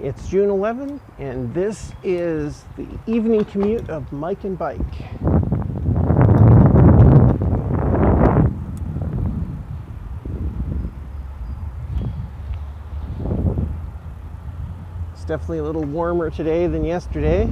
It's June 11th, and this is the evening commute of Mike and Bike. It's definitely a little warmer today than yesterday.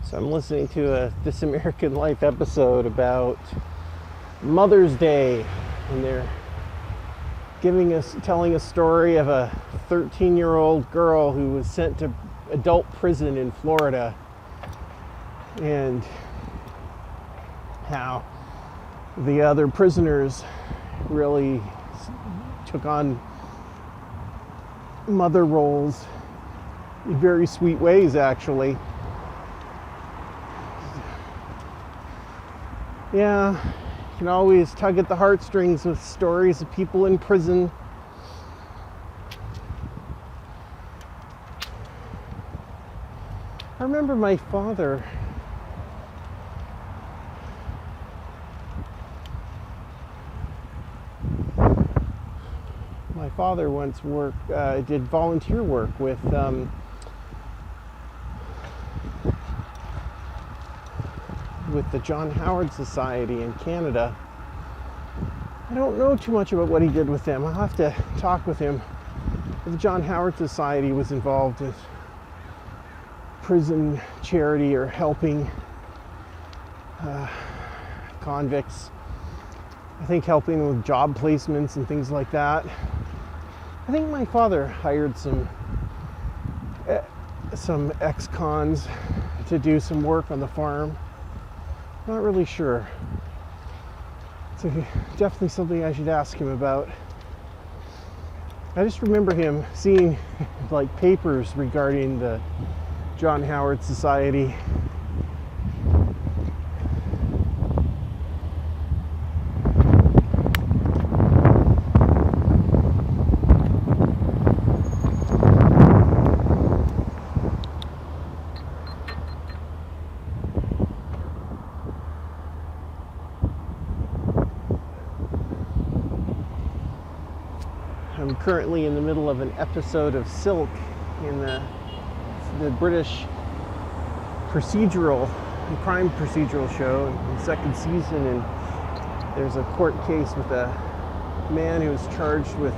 So I'm listening to a This American Life episode about Mother's Day, and they're telling a story of a 13-year-old girl who was sent to adult prison in Florida, and how the other prisoners really took on mother roles in very sweet ways, actually. Yeah, you can always tug at the heartstrings with stories of people in prison. I remember my father once did volunteer work with the John Howard Society in Canada. I don't know too much about what he did with them. I'll have to talk with him. The John Howard Society was involved with prison charity or helping convicts. I think helping with job placements and things like that. I think my father hired some ex-cons to do some work on the farm. Not really sure. It's definitely something I should ask him about. I just remember him seeing like papers regarding the John Howard Society. I'm currently in the middle of an episode of Silk in the British crime procedural show in the second season, and there's a court case with a man who was charged with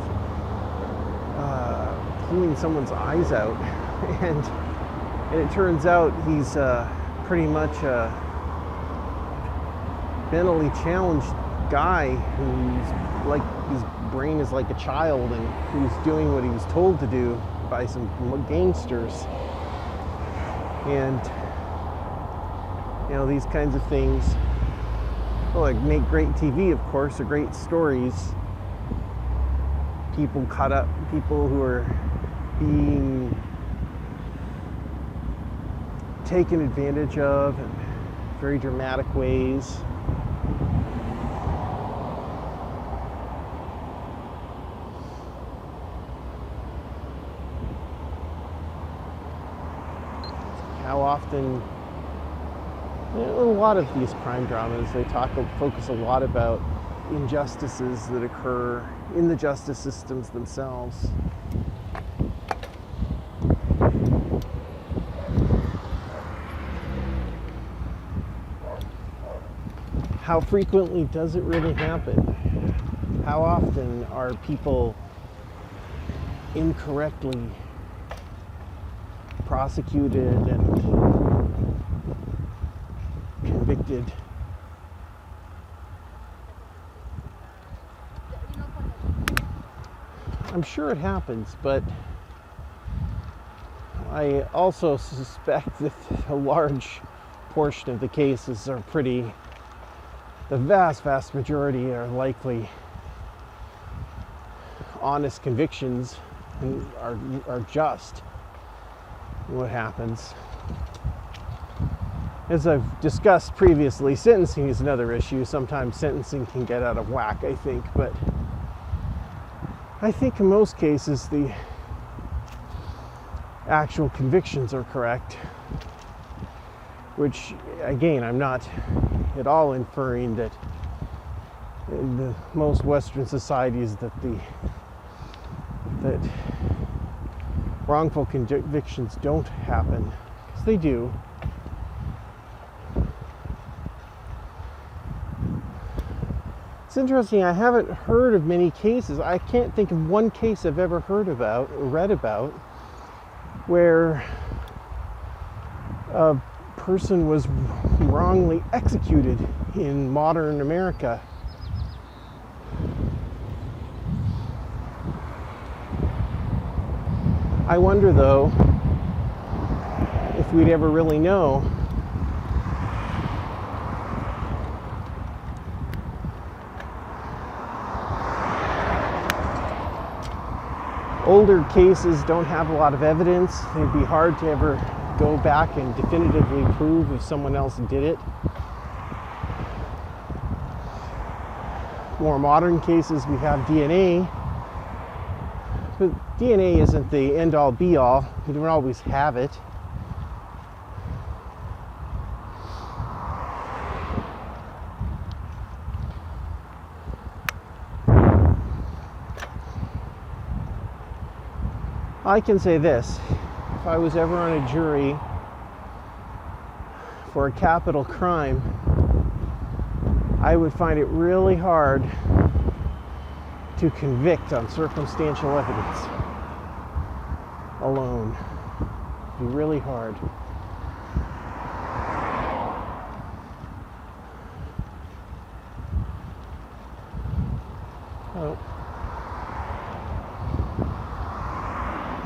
pulling someone's eyes out, and it turns out he's pretty much a mentally challenged guy who's like his brain is like a child, and who's doing what he was told to do by some gangsters. And these kinds of things, like, make great TV, of course, or great stories. People who are being taken advantage of in very dramatic ways. How often, a lot of these crime dramas, they focus a lot about injustices that occur in the justice systems themselves. How frequently does it really happen? How often are people incorrectly prosecuted and convicted? I'm sure it happens, but I also suspect that a large portion of the cases are the vast majority are likely honest convictions and are just what happens. As I've discussed previously, sentencing is another issue. Sometimes sentencing can get out of whack, I think, but I think in most cases the actual convictions are correct, which, again, I'm not at all inferring that in the most Western societies that wrongful convictions don't happen, because they do. It's interesting, I haven't heard of many cases. I can't think of one case I've ever heard about or read about where a person was wrongly executed in modern America. I wonder, though, if we'd ever really know. Older cases don't have a lot of evidence. It'd be hard to ever go back and definitively prove if someone else did it. More modern cases, we have DNA. But DNA isn't the end-all be-all. You don't always have it. I can say this, if I was ever on a jury for a capital crime, I would find it really hard to convict on circumstantial evidence alone. It'd be really hard. Oh.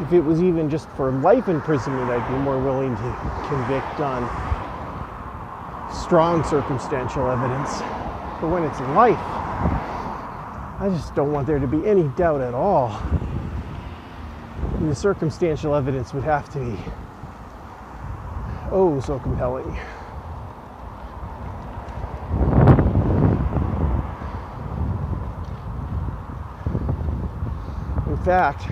If it was even just for life imprisonment, I'd be more willing to convict on strong circumstantial evidence. But when it's life, I just don't want there to be any doubt at all. And the circumstantial evidence would have to be oh so compelling. In fact,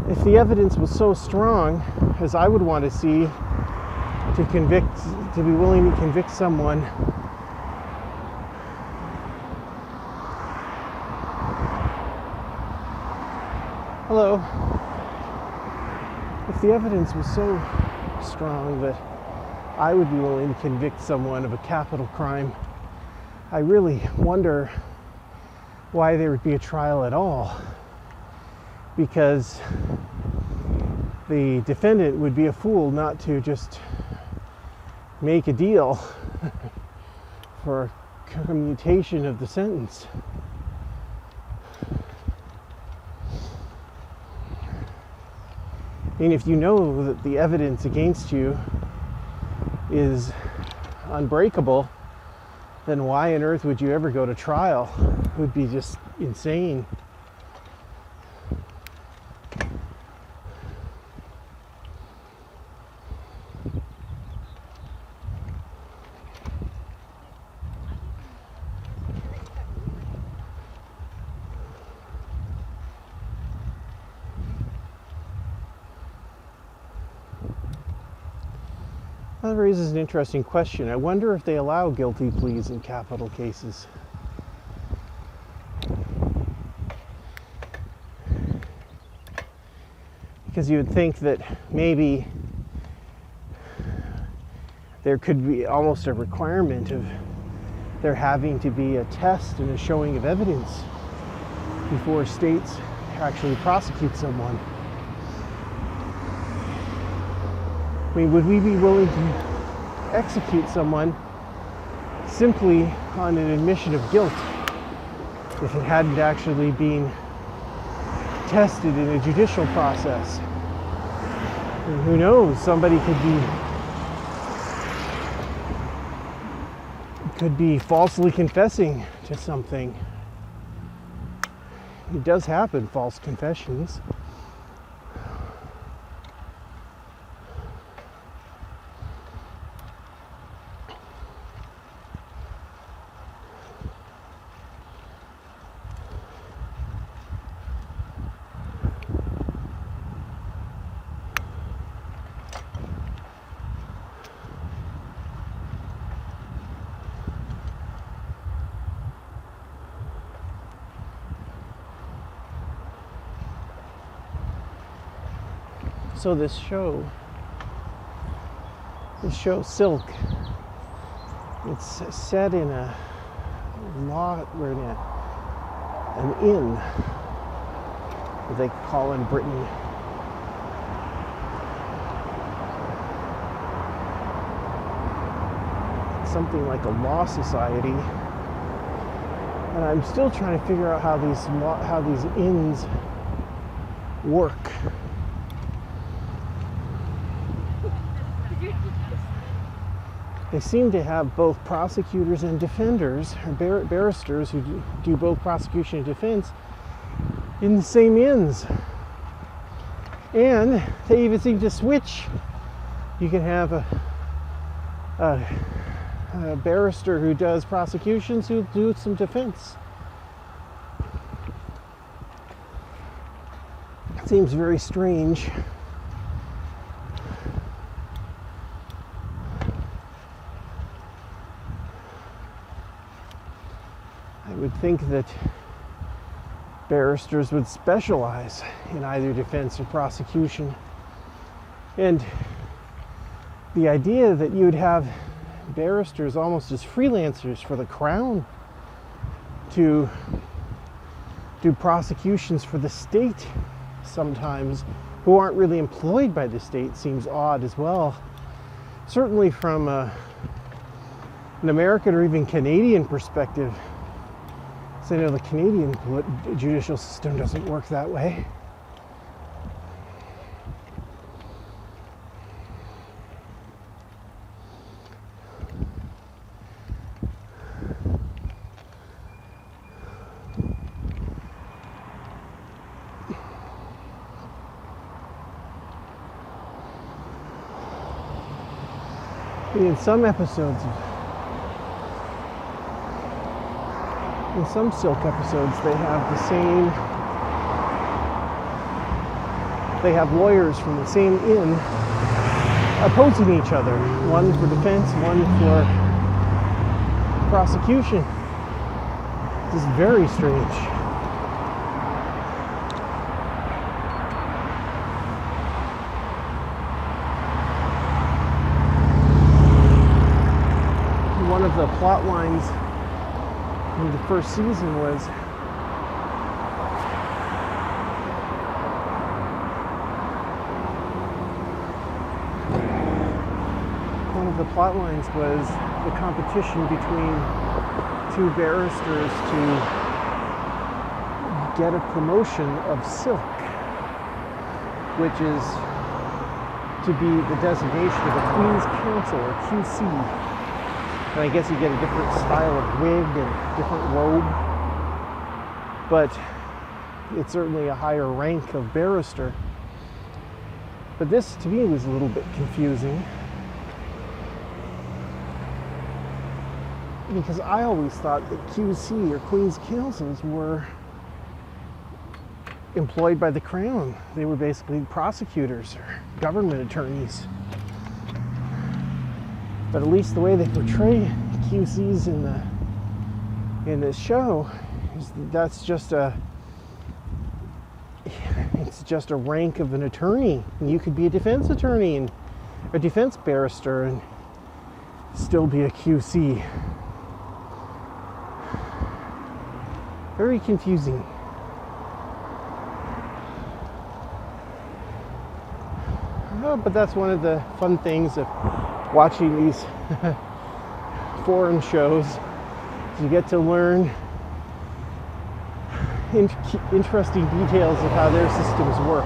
if the evidence was so strong as I would want to see to be willing to convict someone hello, if the evidence was so strong that I would be willing to convict someone of a capital crime, I really wonder why there would be a trial at all. Because the defendant would be a fool not to just make a deal for commutation of the sentence. I mean, if you know that the evidence against you is unbreakable, then why on earth would you ever go to trial? It would be just insane. That raises an interesting question. I wonder if they allow guilty pleas in capital cases. Because you would think that maybe there could be almost a requirement of there having to be a test and a showing of evidence before states actually prosecute someone. I mean, would we be willing to execute someone simply on an admission of guilt if it hadn't actually been tested in a judicial process? And who knows, somebody could be falsely confessing to something. It does happen, false confessions. So this show Silk, it's set in an inn, as they call in Britain. Something like a law society, and I'm still trying to figure out how these inns work. They seem to have both prosecutors and defenders, or barristers who do both prosecution and defense in the same inns. And they even seem to switch. You can have a barrister who does prosecutions who do some defense. It seems very strange. I would think that barristers would specialize in either defense or prosecution. And the idea that you'd have barristers almost as freelancers for the crown to do prosecutions for the state sometimes, who aren't really employed by the state, seems odd as well. Certainly from an American or even Canadian perspective. So I know the Canadian judicial system doesn't work that way. In some episodes, in some Silk episodes, they have lawyers from the same inn opposing each other, one for defense, one for prosecution. This is very strange. One of the plot lines in the first season was the competition between two barristers to get a promotion of Silk, which is to be the designation of a Queen's Counsel or QC. And I guess you get a different style of wig and different robe, but it's certainly a higher rank of barrister. But this, to me, was a little bit confusing, because I always thought that QC or Queen's Counsels were employed by the Crown. They were basically prosecutors or government attorneys. But at least the way they portray QCs in this show is that's just a rank of an attorney. And you could be a defense attorney and a defense barrister and still be a QC. Very confusing. Oh, but that's one of the fun things of watching these foreign shows. You get to learn interesting details of how their systems work.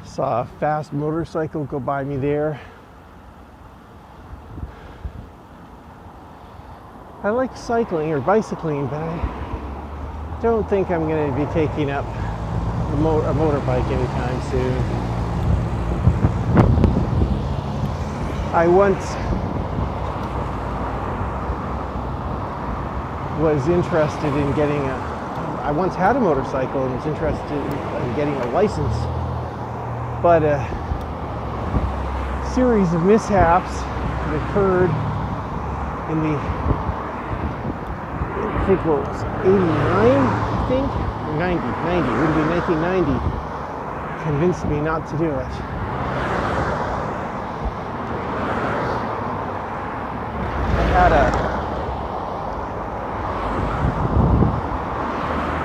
Saw a fast motorcycle go by me there. I like cycling or bicycling, but I don't think I'm going to be taking up a motorbike anytime soon. I once was interested in getting I once had a motorcycle and was interested in getting a license, but a series of mishaps that occurred in the, I think what was 89, I think, or 90, it would be 1990, convinced me not to do it. I had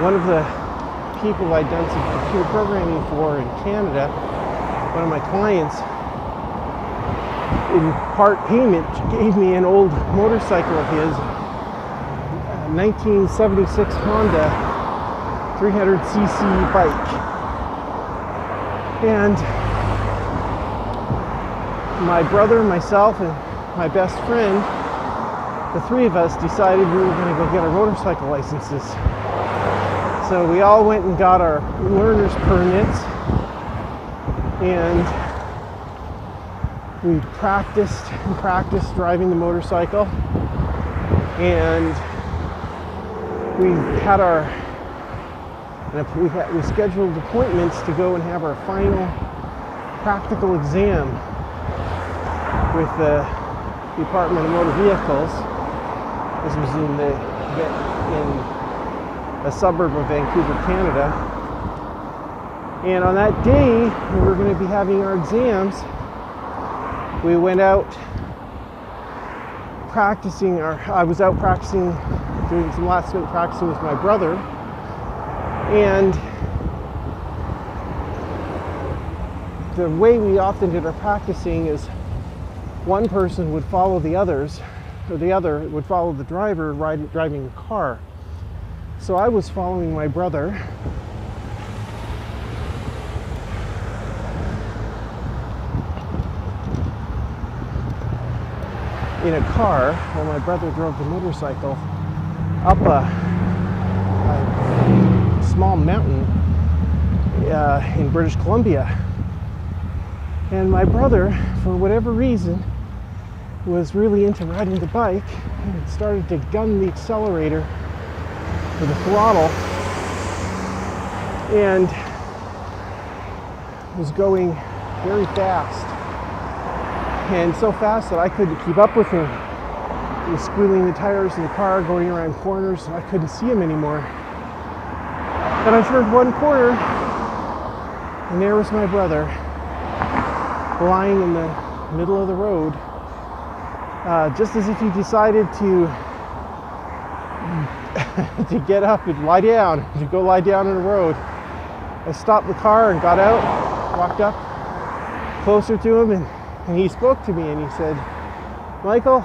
one of the people I'd done some computer programming for in Canada, one of my clients, in part payment, gave me an old motorcycle of his, a 1976 Honda 300cc bike. And my brother, myself, and my best friend, the three of us decided we were going to go get our motorcycle licenses. So we all went and got our learner's permits, and we practiced driving the motorcycle, and we had we scheduled appointments to go and have our final practical exam with the Department of Motor Vehicles. This was in a suburb of Vancouver, Canada. And on that day, we were going to be having our exams. We went out practicing, I was out practicing, doing some last minute practicing with my brother. And the way we often did our practicing is one person would follow the others, or the other would follow the driver driving the car. So I was following my brother in a car while my brother drove the motorcycle up a small mountain in British Columbia. And my brother, for whatever reason, was really into riding the bike and started to gun the accelerator with the throttle and was going very fast, and so fast that I couldn't keep up with him. He was squealing the tires in the car, going around corners, and I couldn't see him anymore. And I turned one corner, and there was my brother lying in the middle of the road, just as if he decided to get up and lie down, to go lie down on the road. I stopped the car and got out, walked up closer to him, and he spoke to me and he said, "Michael,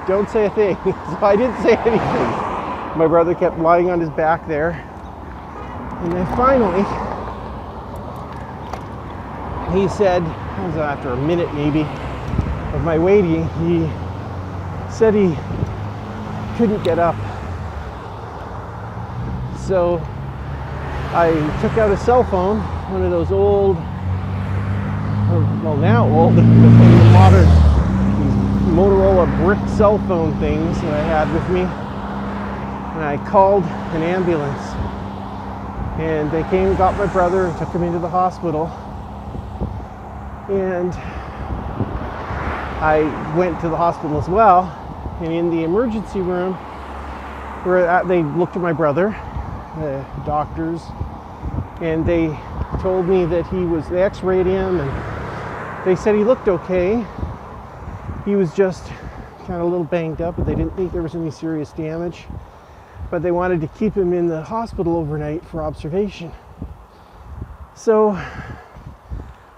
don't say a thing." So I didn't say anything. My brother kept lying on his back there. And then finally, he said, it was after a minute maybe of my waiting, he said he couldn't get up. So I took out a cell phone, one of those old, well now old, the modern Motorola brick cell phone things that I had with me, and I called an ambulance, and they came and got my brother and took him into the hospital. And I went to the hospital as well, and in the emergency room where they looked at my brother, the doctors, and they told me that they x-rayed him, and they said he looked okay. He was just kind of a little banged up, but they didn't think there was any serious damage. But they wanted to keep him in the hospital overnight for observation. So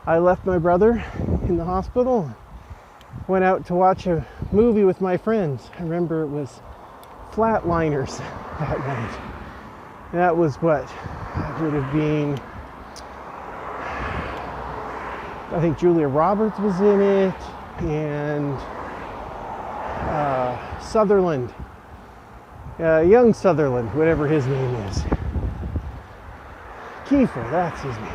I left my brother in the hospital, went out to watch a movie with my friends. I remember it was Flatliners that night. And that was what? It would have been, I think Julia Roberts was in it, and Sutherland, young Sutherland, whatever his name is. Kiefer, that's his name.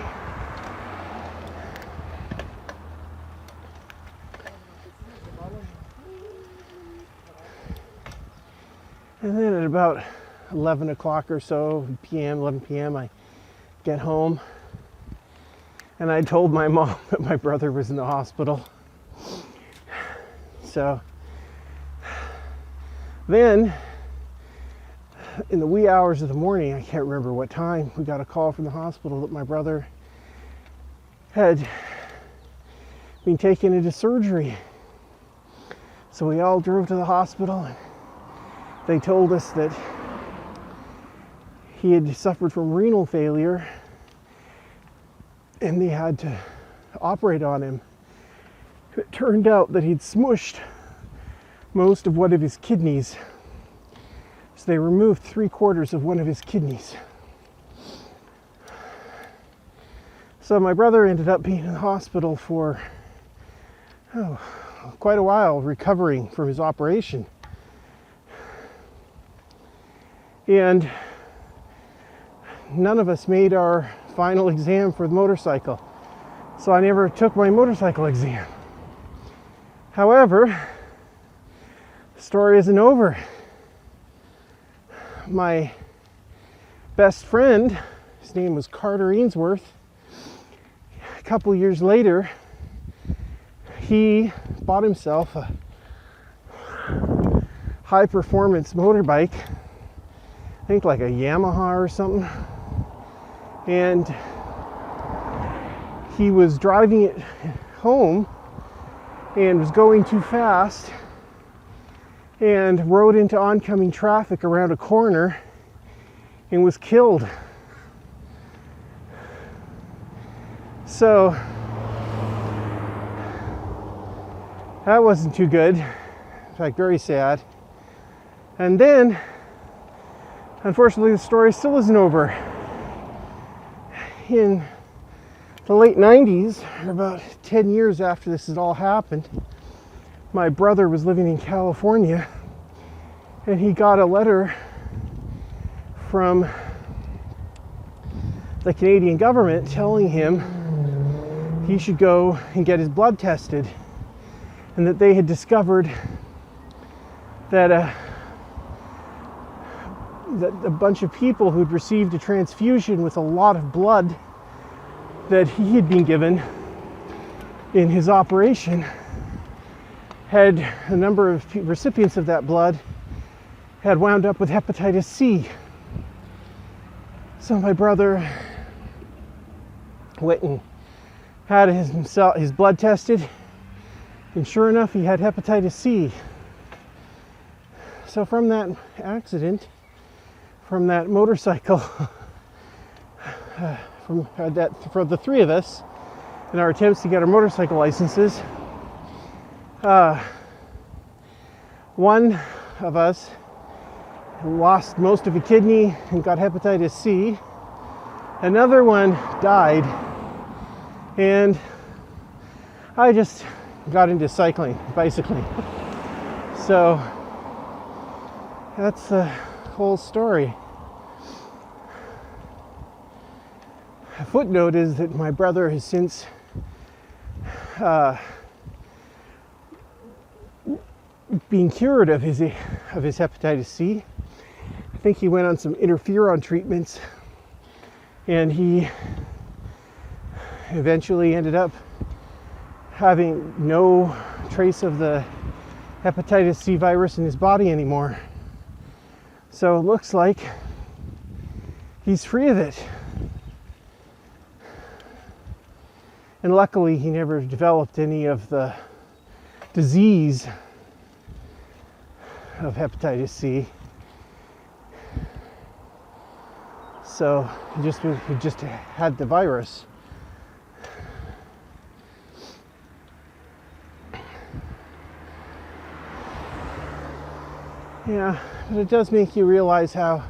And then at about 11 o'clock or so, 11 p.m., I get home. And I told my mom that my brother was in the hospital. So then, in the wee hours of the morning, I can't remember what time, we got a call from the hospital that my brother had been taken into surgery. So we all drove to the hospital, and they told us that he had suffered from renal failure and they had to operate on him. It turned out that he'd smushed most of one of his kidneys. So they removed 3/4 of one of his kidneys. So my brother ended up being in the hospital for quite a while, recovering from his operation. And none of us made our final exam for the motorcycle. So I never took my motorcycle exam. However, the story isn't over. My best friend, his name was Carter Ainsworth, a couple years later, he bought himself a high performance motorbike, I think like a Yamaha or something, and he was driving it home and was going too fast and rode into oncoming traffic around a corner and was killed. So that wasn't too good, in fact very sad. And then unfortunately the story still isn't over. In the late 90s, about 10 years after this had all happened, my brother was living in California and he got a letter from the Canadian government telling him he should go and get his blood tested, and that they had discovered that a bunch of people who'd received a transfusion with a lot of blood that he had been given in his operation, had a number of recipients of that blood had wound up with hepatitis C. So my brother went and had his blood tested, and sure enough, he had hepatitis C. So from that accident, from that motorcycle, for the three of us, in our attempts to get our motorcycle licenses, one of us lost most of a kidney and got hepatitis C. Another one died, and I just got into bicycling. So that's the whole story. A footnote is that my brother has since been cured of his hepatitis C. I think he went on some interferon treatments, and he eventually ended up having no trace of the hepatitis C virus in his body anymore. So it looks like he's free of it. And luckily, he never developed any of the disease of hepatitis C. So he just had the virus. Yeah, but it does make you realize how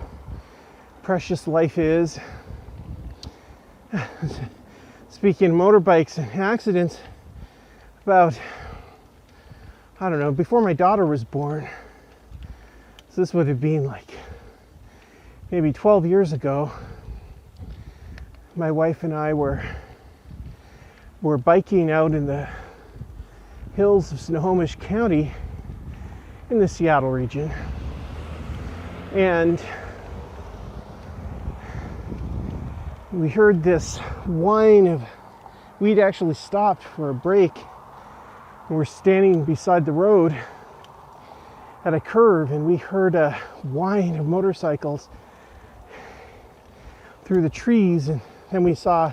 precious life is. Speaking of motorbikes and accidents, about I don't know, before my daughter was born. So this would have been like maybe 12 years ago. My wife and I were biking out in the hills of Snohomish County in the Seattle region. And we heard this whine of, we'd actually stopped for a break. And we're standing beside the road at a curve, and we heard a whine of motorcycles through the trees, and then we saw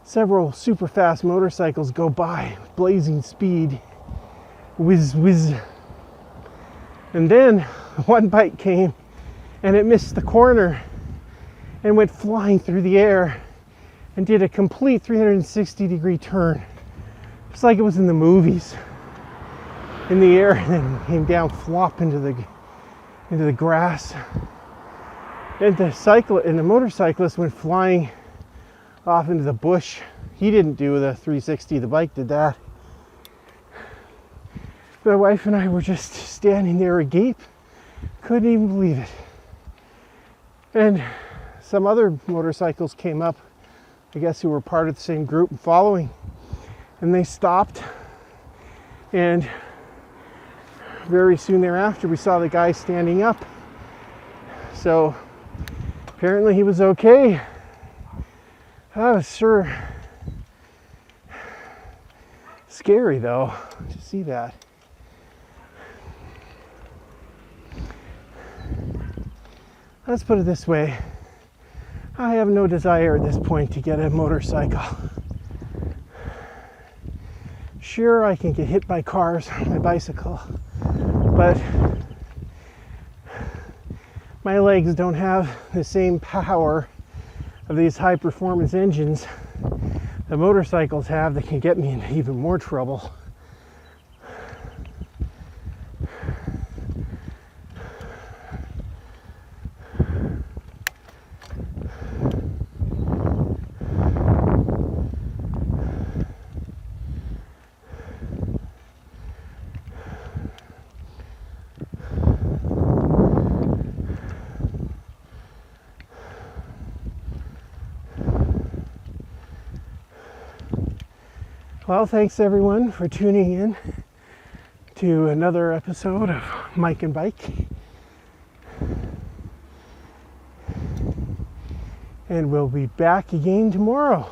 several super fast motorcycles go by, blazing speed, whiz, whiz. And then one bike came, and it missed the corner and went flying through the air and did a complete 360-degree turn. It's like it was in the movies, in the air, and then came down, flop into the grass. And the motorcyclist went flying off into the bush. He didn't do the 360, the bike did that. My wife and I were just standing there agape, couldn't even believe it. And some other motorcycles came up, I guess, who were part of the same group and following, and they stopped, and very soon thereafter we saw the guy standing up. So apparently he was okay. I was sure scary though to see that. Let's put it this way. I have no desire at this point to get a motorcycle. Sure, I can get hit by cars on my bicycle, but my legs don't have the same power of these high performance engines that motorcycles have that can get me into even more trouble. Well, thanks everyone for tuning in to another episode of Mike and Bike. And we'll be back again tomorrow.